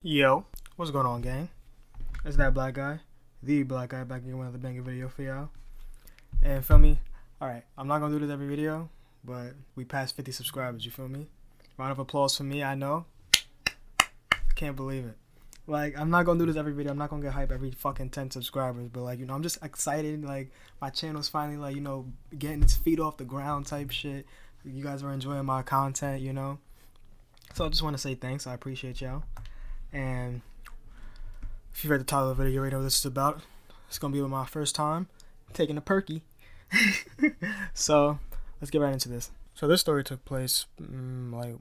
Yo, what's going on, gang? It's that black guy, the black guy, back again with another banger video for y'all. And feel me? Alright, I'm not gonna do this every video, but we passed 50 subscribers, you feel me? Round of applause for me, I know. Can't believe it. Like, I'm not gonna do this every video, I'm not gonna get hype every fucking 10 subscribers, but like, I'm just excited, like, my channel's finally, like, getting its feet off the ground type shit. You guys are enjoying my content, So I just wanna say thanks, I appreciate y'all. And if you read the title of the video, you already know what this is about. It's gonna be my first time taking a perky. So let's get right into this. So this story took place like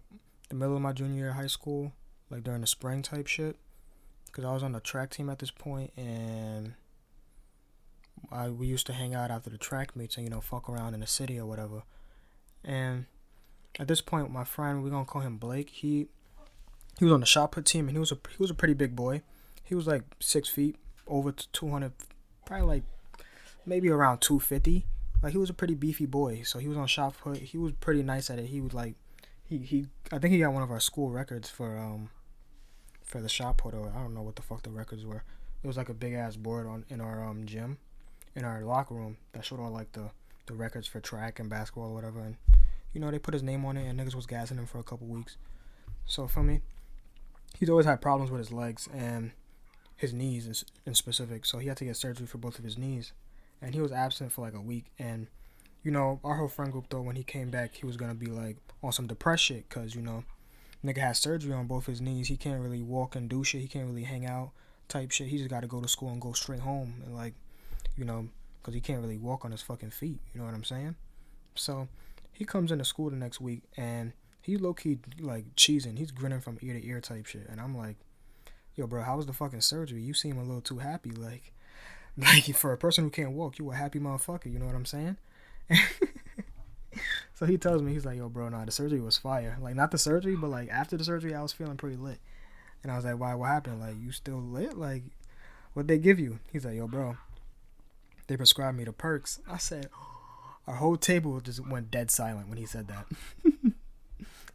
the middle of my junior year of high school, like during the spring type shit. Cause I was on the track team at this point, and we used to hang out after the track meets and fuck around in the city or whatever. And at this point, my friend, we're gonna call him Blake. He was on the shot put team, and he was a pretty big boy. He was like 6 feet, over 200, probably like maybe around 250. Like, he was a pretty beefy boy. So he was on shot put. He was pretty nice at it. He was like, I think he got one of our school records for the shot put, or I don't know what the fuck the records were. It was like a big ass board in our gym, in our locker room, that showed all like the records for track and basketball or whatever. And they put his name on it, and niggas was gassing him for a couple weeks. So for me, he's always had problems with his legs and his knees in specific. So he had to get surgery for both of his knees. And he was absent for like a week. And, our whole friend group, though, when he came back, he was going to be like on some depressed shit. Because, nigga has surgery on both his knees. He can't really walk and do shit. He can't really hang out type shit. He just got to go to school and go straight home. And like, because he can't really walk on his fucking feet. You know what I'm saying? So he comes into school the next week, and he low-key, like, cheesing. He's grinning from ear to ear type shit. And I'm like, yo, bro, how was the fucking surgery? You seem a little too happy. Like for a person who can't walk, you a happy motherfucker. You know what I'm saying? So he tells me, he's like, yo, bro, nah, the surgery was fire. Like, not the surgery, but, like, after the surgery, I was feeling pretty lit. And I was like, why? What happened? Like, you still lit? Like, what'd they give you? He's like, yo, bro, they prescribed me the perks. I said, our whole table just went dead silent when he said that.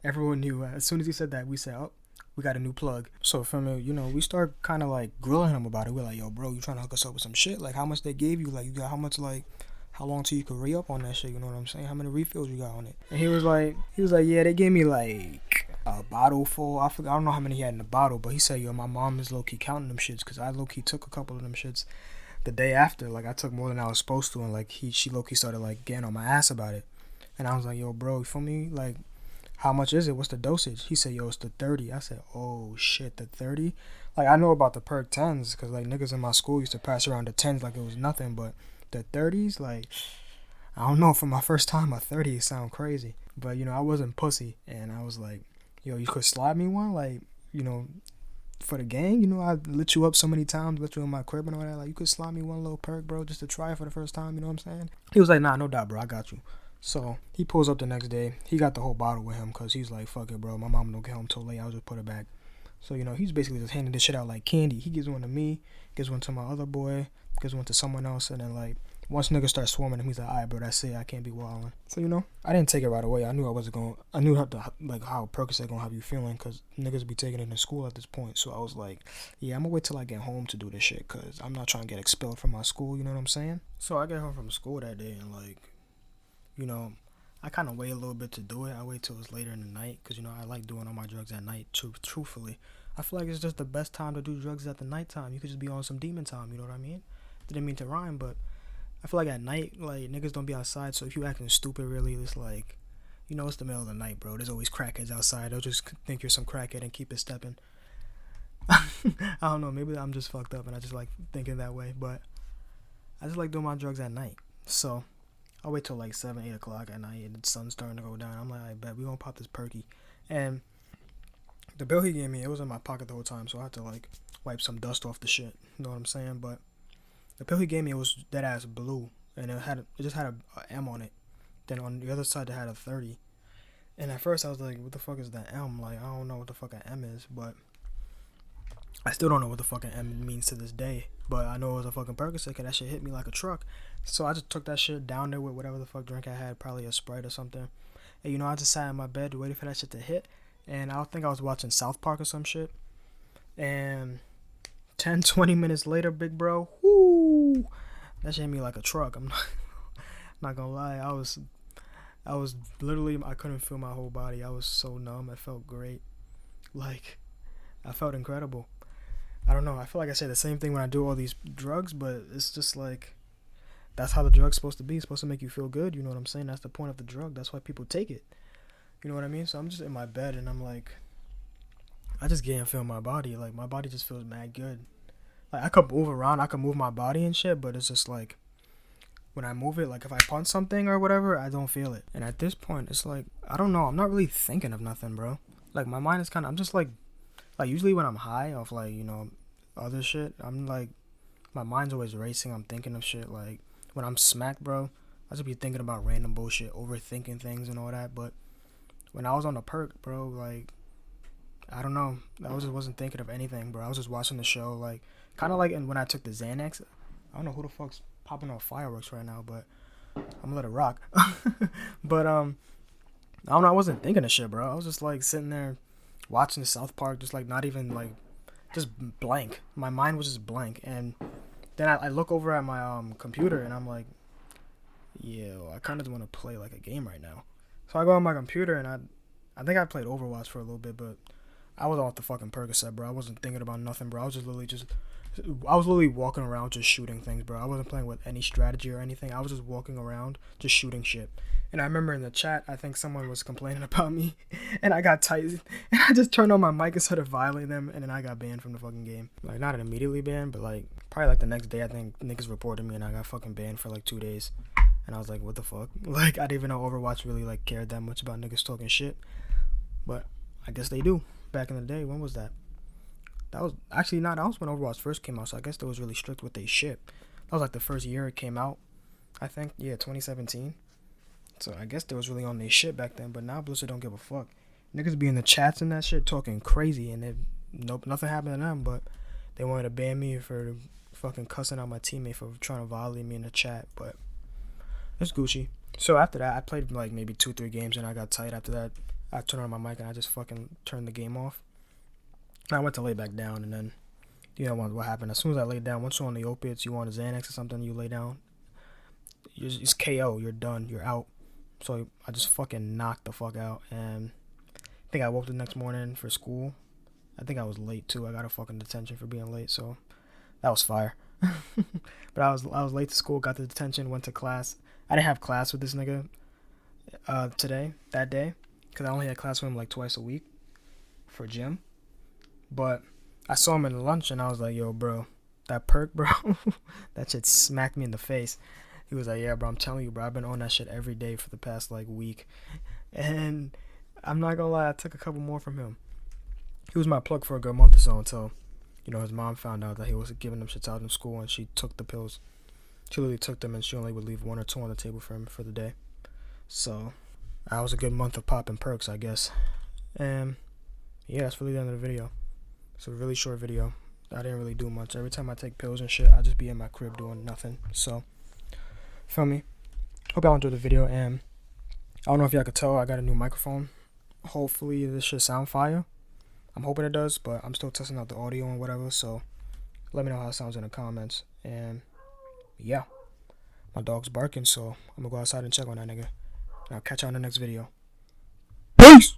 Everyone knew. As soon as he said that, we said, oh, we got a new plug. So from it, we start kind of like grilling him about it. We're like, yo, bro, you trying to hook us up with some shit? Like, how much they gave you? Like, you got how much, like, how long till you could re-up on that shit? You know what I'm saying? How many refills you got on it? And he was like, yeah, they gave me like a bottle full. I don't know how many he had in the bottle, but he said, yo, my mom is low-key counting them shits, because I low-key took a couple of them shits the day after. Like, I took more than I was supposed to, and like she low-key started like getting on my ass about it. And I was like, yo, bro, you feel me? Like, how much is it? What's the dosage? He said, yo, it's the 30. I said, oh shit, the 30? Like, I know about the perk 10s, because like niggas in my school used to pass around the 10s like it was nothing, but the 30s, like, I don't know, for my first time, a 30 sound crazy. But I wasn't pussy, and I was like, yo, you could slide me one, like, for the gang. I lit you up so many times, lit you in my crib and all that. Like, you could slide me one little perk, bro, just to try it for the first time. You know what I'm saying? He was like, nah, no doubt, bro, I got you. So he pulls up the next day. He got the whole bottle with him, because he's like, fuck it, bro, my mom don't get home till late, I'll just put it back. So he's basically just handing this shit out like candy. He gives one to me, gives one to my other boy, gives one to someone else, and then like once niggas start swarming him, he's like, alright, bro, that's it, I can't be wilding. So I didn't take it right away. I knew how Percocet gonna have you feeling, because niggas be taking it in school at this point. So I was like, yeah, I'm gonna wait till I get home to do this shit, because I'm not trying to get expelled from my school. You know what I'm saying? So I get home from school that day, and like, I kind of wait a little bit to do it. I wait till it's later in the night, because I like doing all my drugs at night. Truthfully, I feel like it's just the best time to do drugs at the nighttime. You could just be on some demon time. You know what I mean? Didn't mean to rhyme, but I feel like at night, like, niggas don't be outside. So if you acting stupid, really, it's like, it's the middle of the night, bro. There's always crackheads outside. They'll just think you're some crackhead and keep it stepping. I don't know. Maybe I'm just fucked up and I just like thinking that way, but I just like doing my drugs at night. So I'll wait till like 7, 8 o'clock at night, and the sun's starting to go down. I'm like, I bet we gonna pop this perky. And the bill he gave me, it was in my pocket the whole time, so I had to like wipe some dust off the shit. You know what I'm saying? But the pill he gave me, it was dead ass blue, and it just had a M on it. Then on the other side, it had a 30. And at first, I was like, what the fuck is that M? Like, I don't know what the fuck an M is, but I still don't know what the fucking M means to this day. But I know it was a fucking Percocet, because that shit hit me like a truck. So I just took that shit down there with whatever the fuck drink I had, probably a Sprite or something. And I just sat in my bed waiting for that shit to hit. And I think I was watching South Park or some shit. And 10, 20 minutes later, big bro, whoo, that shit hit me like a truck. I'm not gonna lie. I was literally, I couldn't feel my whole body. I was so numb. It felt great. Like, I felt incredible. I don't know. I feel like I say the same thing when I do all these drugs, but it's just like, that's how the drug's supposed to be. It's supposed to make you feel good. You know what I'm saying? That's the point of the drug. That's why people take it. You know what I mean? So I'm just in my bed and I'm like, I just can't feel my body. Like, my body just feels mad good. Like, I could move around. I could move my body and shit, but it's just like, when I move it, like if I punch something or whatever, I don't feel it. And at this point, it's like, I don't know. I'm not really thinking of nothing, bro. Like, my mind is kind of, I'm just like usually when I'm high off like, other shit, I'm like, my mind's always racing. I'm thinking of shit. Like, when I'm smacked, bro, I just be thinking about random bullshit, overthinking things and all that. But when I was on the perk, bro, like, I don't know. I just wasn't thinking of anything, bro. I was just watching the show, like, kind of like, and when I took the Xanax, I don't know who the fuck's popping off fireworks right now, but I'm gonna let it rock. But I don't know. I wasn't thinking of shit, bro. I was just like sitting there watching South Park, just like not even like, just blank. My mind was just blank, and then I look over at my computer and I'm like, yeah, I kind of want to play like a game right now. So I go on my computer and I think I played Overwatch for a little bit, but I was off the fucking Percocet, bro. I wasn't thinking about nothing, bro. I was literally walking around just shooting things, bro. I wasn't playing with any strategy or anything. I was just walking around just shooting shit. And I remember in the chat, I think someone was complaining about me, and I got tight, and I just turned on my mic and started violating them, and then I got banned from the fucking game. Like, not immediately banned, but like, probably like the next day, I think niggas reported me, and I got fucking banned for like 2 days. And I was like, what the fuck? Like, I didn't even know Overwatch really like cared that much about niggas talking shit. But I guess they do. Back in the day, when was that? That was actually not. That was when Overwatch first came out, so I guess they was really strict with they shit. That was like the first year it came out, I think. Yeah, 2017. So I guess they was really on their shit back then. But now Blizzard don't give a fuck. Niggas be in the chats and that shit talking crazy, and nope, nothing happened to them. But they wanted to ban me for fucking cussing out my teammate for trying to violate me in the chat. But it's Gucci. So after that, I played like maybe 2-3 games, and I got tight. After that, I turned on my mic and I just fucking turned the game off. I went to lay back down, and then, what happened. As soon as I laid down, once you're on the opiates, you want a Xanax or something, you lay down, it's KO, you're done, you're out. So I just fucking knocked the fuck out, and I think I woke the next morning for school. I think I was late too. I got a fucking detention for being late, so that was fire. But I was late to school, got the detention, went to class. I didn't have class with this nigga that day, because I only had class with him like twice a week for gym. But I saw him in lunch and I was like, yo, bro, that perk, bro, that shit smacked me in the face. He was like, yeah, bro, I'm telling you, bro, I've been on that shit every day for the past like week. And I'm not gonna lie, I took a couple more from him. He was my plug for a good month or so until, his mom found out that he was giving them shits out in school, and she took the pills. She literally took them, and she only would leave 1 or 2 on the table for him for the day. So that was a good month of popping perks, I guess. And yeah, that's really the end of the video. It's a really short video. I didn't really do much. Every time I take pills and shit, I just be in my crib doing nothing. So, feel me? Hope y'all enjoyed the video. And I don't know if y'all could tell, I got a new microphone. Hopefully this should sound fire. I'm hoping it does, but I'm still testing out the audio and whatever. So, let me know how it sounds in the comments. And yeah, my dog's barking, so I'm gonna go outside and check on that nigga. And I'll catch y'all in the next video. Peace!